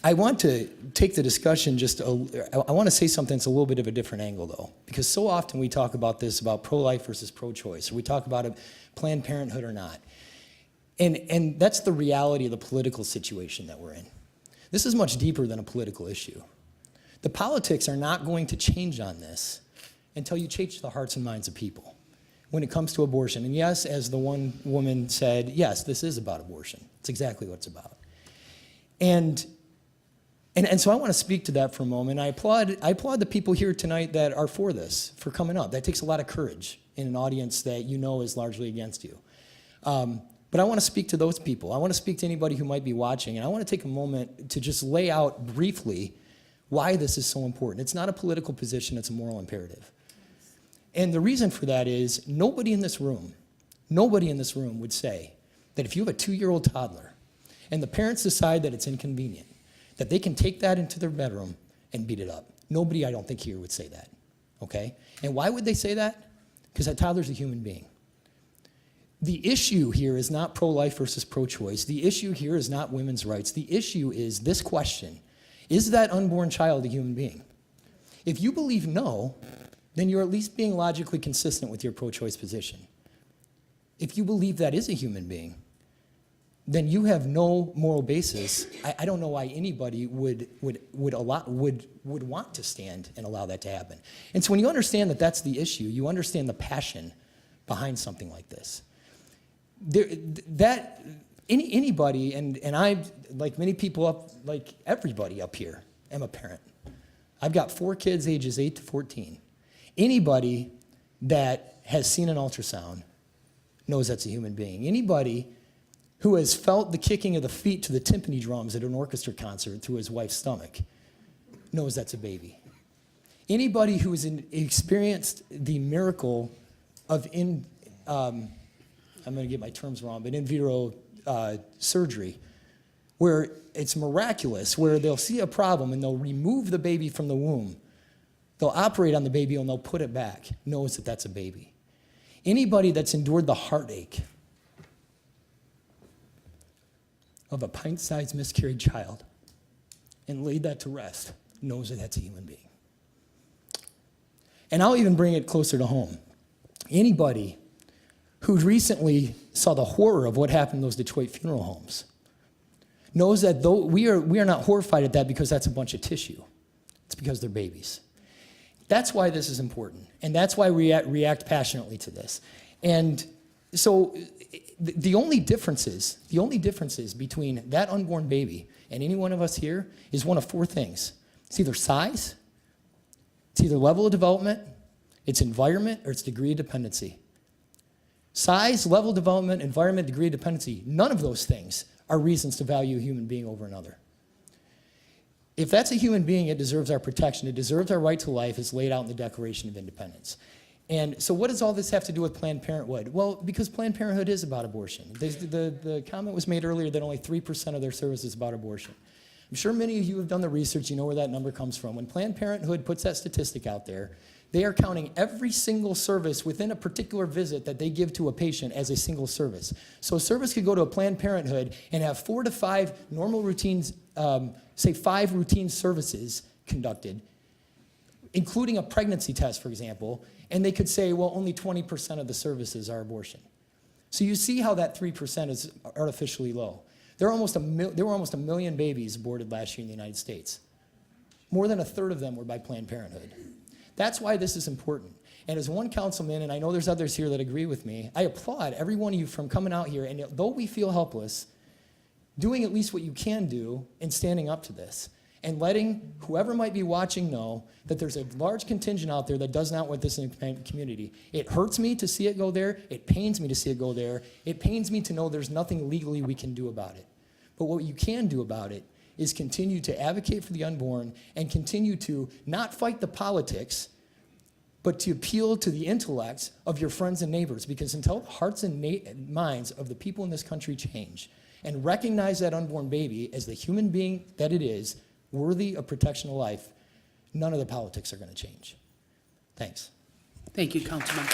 I want to take the discussion I want to say something that's a little bit of a different angle, though, because so often we talk about this, about pro-life versus pro-choice, or we talk about Planned Parenthood or not. And that's the reality of the political situation that we're in. This is much deeper than a political issue. The politics are not going to change on this until you change the hearts and minds of people when it comes to abortion. And yes, as the one woman said, yes, this is about abortion. It's exactly what it's about. And so I want to speak to that for a moment. I applaud the people here tonight that are for this, for coming up. That takes a lot of courage in an audience that you know is largely against you. But I want to speak to those people. I want to speak to anybody who might be watching, and I want to take a moment to just lay out briefly why this is so important. It's not a political position, it's a moral imperative. And the reason for that is nobody in this room would say that if you have a 2-year-old toddler and the parents decide that it's inconvenient, that they can take that into their bedroom and beat it up. Nobody, I don't think, here would say that, okay? And why would they say that? Because that toddler's a human being. The issue here is not pro-life versus pro-choice. The issue here is not women's rights. The issue is this question: is that unborn child a human being? If you believe no, then you're at least being logically consistent with your pro-choice position. If you believe that is a human being, then you have no moral basis. I don't know why anybody would want to stand and allow that to happen. And so when you understand that that's the issue, you understand the passion behind something like this. Anybody, and I, like many people like everybody up here, am a parent. I've got 4 kids ages 8 to 14. Anybody that has seen an ultrasound knows that's a human being. Anybody who has felt the kicking of the feet to the timpani drums at an orchestra concert through his wife's stomach knows that's a baby. Anybody who has experienced the miracle of I'm going to get my terms wrong, but in vitro surgery, where it's miraculous, where they'll see a problem and they'll remove the baby from the womb, they'll operate on the baby and they'll put it back, knows that that's a baby. Anybody that's endured the heartache of a pint-sized miscarried child and laid that to rest knows that that's a human being. And I'll even bring it closer to home. Anybody who recently saw the horror of what happened in those Detroit funeral homes knows that though we are not horrified at that because that's a bunch of tissue. It's because they're babies. That's why this is important, and that's why we react passionately to this. And so the only differences between that unborn baby and any one of us here is one of 4 things. It's either size, it's either level of development, it's environment, or it's degree of dependency. Size, level of development, environment, degree of dependency, none of those things are reasons to value a human being over another. If that's a human being, it deserves our protection. It deserves our right to life as laid out in the Declaration of Independence. And so what does all this have to do with Planned Parenthood? Well, because Planned Parenthood is about abortion. The comment was made earlier that only 3% of their service is about abortion. I'm sure many of you have done the research, you know where that number comes from. When Planned Parenthood puts that statistic out there, they are counting every single service within a particular visit that they give to a patient as a single service. So a service could go to a Planned Parenthood and have 4 to 5 normal routines, say 5 routine services conducted, including a pregnancy test, for example, and they could say, well, only 20% of the services are abortion. So you see how that 3% is artificially low. There were almost a million babies aborted last year in the United States. More than 1/3 of them were by Planned Parenthood. That's why this is important. And as one councilman, and I know there's others here that agree with me, I applaud every one of you from coming out here, and though we feel helpless, doing at least what you can do in standing up to this, and letting whoever might be watching know that there's a large contingent out there that does not want this in the community. It hurts me to see it go there. It pains me to see it go there. It pains me to know there's nothing legally we can do about it. But what you can do about it is continue to advocate for the unborn and continue to not fight the politics, but to appeal to the intellects of your friends and neighbors, because until the hearts and minds of the people in this country change and recognize that unborn baby as the human being that it is, worthy of protection of life, none of the politics are going to change. Thanks. Thank you, Councilman.